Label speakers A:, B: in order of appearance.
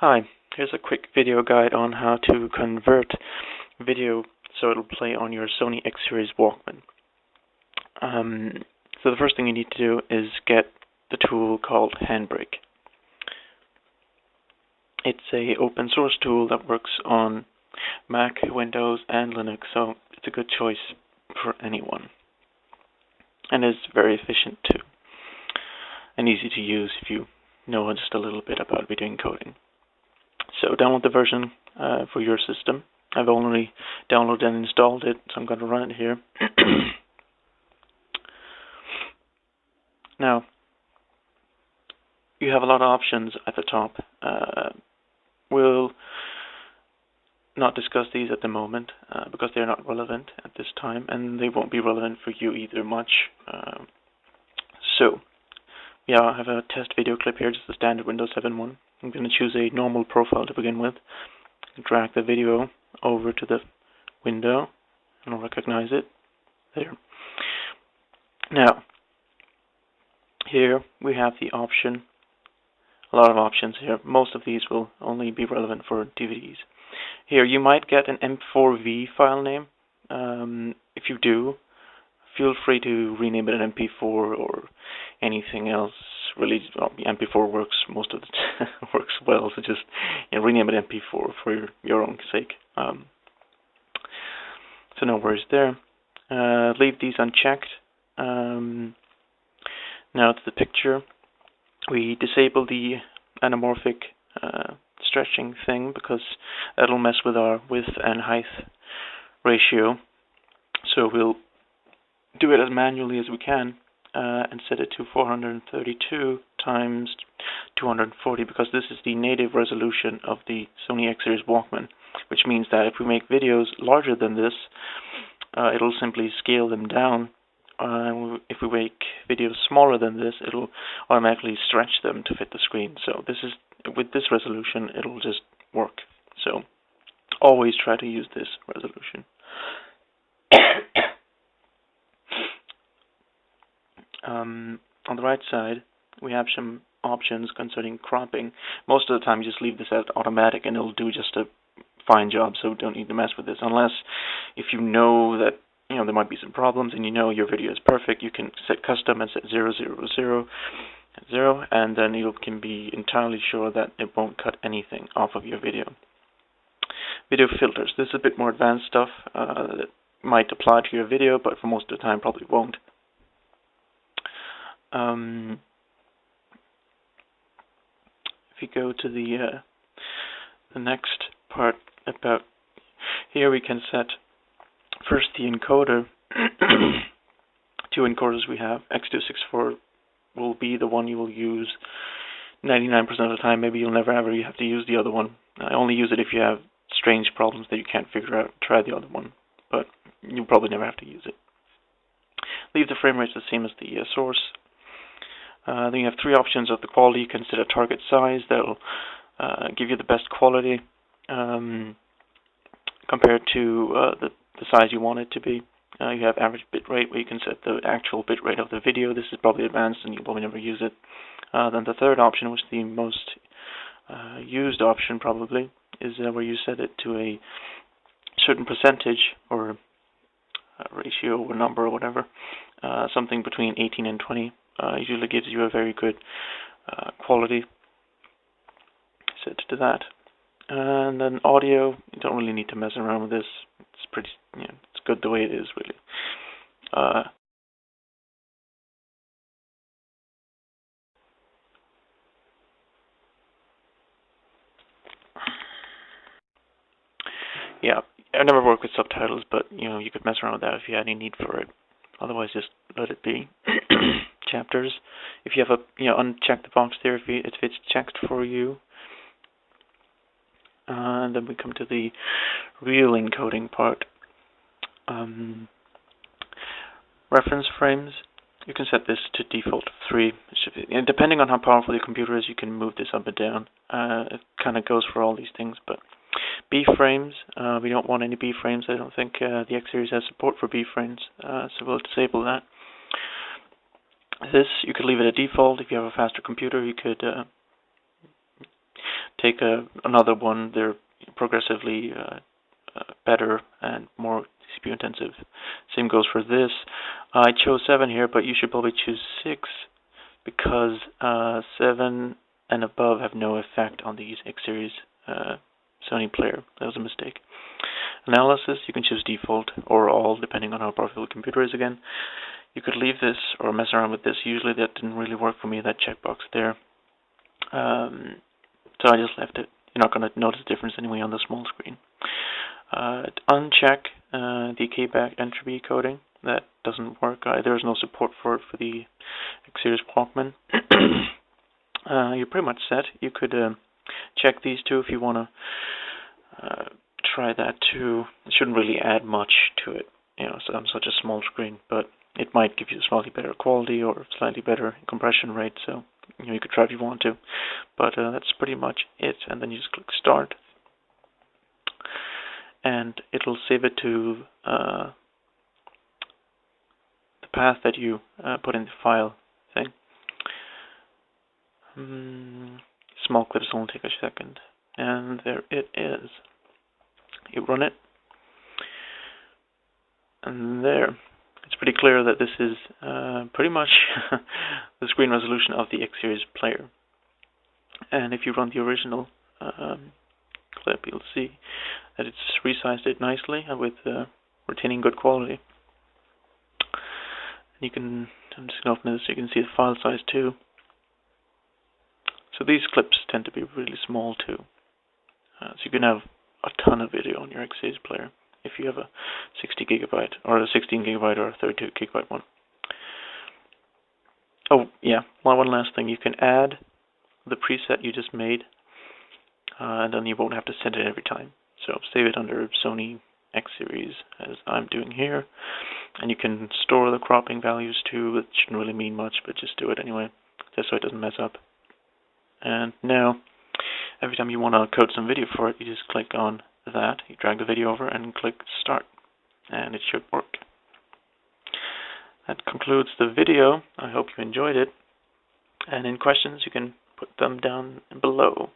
A: Hi, here's a quick video guide on how to convert video so it'll play on your Sony X-Series Walkman. So the first thing you need to do is get the tool called Handbrake. It's an open source tool that works on Mac, Windows, and Linux, so it's a good choice for anyone. And it's very efficient too, and easy to use if you know just a little bit about video encoding. So download the version for your system. I've already downloaded and installed it, so I'm going to run it here. Now, you have a lot of options at the top. We'll not discuss these at the moment because they're not relevant at this time, and they won't be relevant for you either much. Yeah, I have a test video clip here, just the standard Windows 7 one. I'm going to choose a normal profile to begin with. Drag the video over to the window, and I'll recognize it. There. Now, here we have the option, a lot of options here. Most of these will only be relevant for DVDs. Here, you might get an M4V file name. If you do, feel free to rename it an MP4 or anything else. Really, well, MP4 works most of the time, works well. So just rename it MP4 for your own sake. So no worries there. Leave these unchecked. Now to the picture. We disable the anamorphic stretching thing because that'll mess with our width and height ratio. So we'll do it as manually as we can and set it to 432 times 240 because this is the native resolution of the Sony X-Series Walkman, which means that if we make videos larger than this, it'll simply scale them down. If we make videos smaller than this, it'll automatically stretch them to fit the screen. So this is, with this resolution, it'll just work. So always try to use this resolution. On the right side, we have some options concerning cropping. Most of the time, you just leave this as automatic, and it'll do just a fine job. So don't need to mess with this, unless if you know that there might be some problems, and you know your video is perfect. You can set custom and set 0, 0, 0, 0, and then you can be entirely sure that it won't cut anything off of your video. Video filters. This is a bit more advanced stuff that might apply to your video, but for most of the time probably won't. If you go to the next part about here, we can set first the encoder. Two encoders we have. X264 will be the one you will use 99% of the time. Maybe you'll never ever have to use the other one. I only use it if you have strange problems that you can't figure out. Try the other one, but you'll probably never have to use it. Leave the frame rate the same as the source. Then you have three options of the quality. You can set a target size that'll give you the best quality compared to the size you want it to be. You have average bit rate, where you can set the actual bit rate of the video. This is probably advanced and you'll probably never use it. Then the third option, which is the most used option probably, is where you set it to a certain percentage or ratio or number or whatever, something between 18 and 20. Usually gives you a very good quality. Set to that. And then audio, you don't really need to mess around with this. It's pretty, it's good the way it is, really. Yeah, I never worked with subtitles, but you could mess around with that if you had any need for it. Otherwise, just let it be. Chapters. If you have uncheck the box there if it's checked for you. And then we come to the real encoding part. Reference frames. You can set this to default 3. Depending on how powerful your computer is, you can move this up and down. It kind of goes for all these things, but B frames, we don't want any B frames. I don't think the X-Series has support for B frames, so we'll disable that. This, you could leave it at default. If you have a faster computer, you could take another one, they're progressively better and more CPU intensive. Same goes for this. I chose 7 here, but you should probably choose 6 because 7 and above have no effect on the X-Series Sony player. That was a mistake. Analysis, you can choose default or all, depending on how powerful the computer is again. You could leave this or mess around with this. Usually that didn't really work for me, that checkbox there. So I just left it. You're not going to notice a difference anyway on the small screen. Uncheck the keyback entropy coding. That doesn't work. There's no support for it for the X-Series Walkman. You're pretty much set. You could check these two if you want to try that too. It shouldn't really add much to it, so on such a small screen, but it might give you slightly better quality or slightly better compression rate, so you could try if you want to. But that's pretty much it, and then you just click Start, and it'll save it to the path that you put in the file thing. Small clips will only take a second, and there it is. You run it, and there. It's pretty clear that this is pretty much the screen resolution of the X-Series player. And if you run the original clip, you'll see that it's resized it nicely and with retaining good quality. You can, I'm just going to open this so you can see the file size too. So these clips tend to be really small too. So you can have a ton of video on your X-Series player if you have a 60 gigabyte or a 16 gigabyte or a 32 gigabyte one. Oh yeah, one last thing. You can add the preset you just made, and then you won't have to send it every time. So save it under Sony X-Series as I'm doing here, and you can store the cropping values too. It shouldn't really mean much, but just do it anyway, just so it doesn't mess up. And now, every time you want to code some video for it, you just click on that, you drag the video over and click Start, and it should work. That concludes the video. I hope you enjoyed it, and any questions you can put them down below.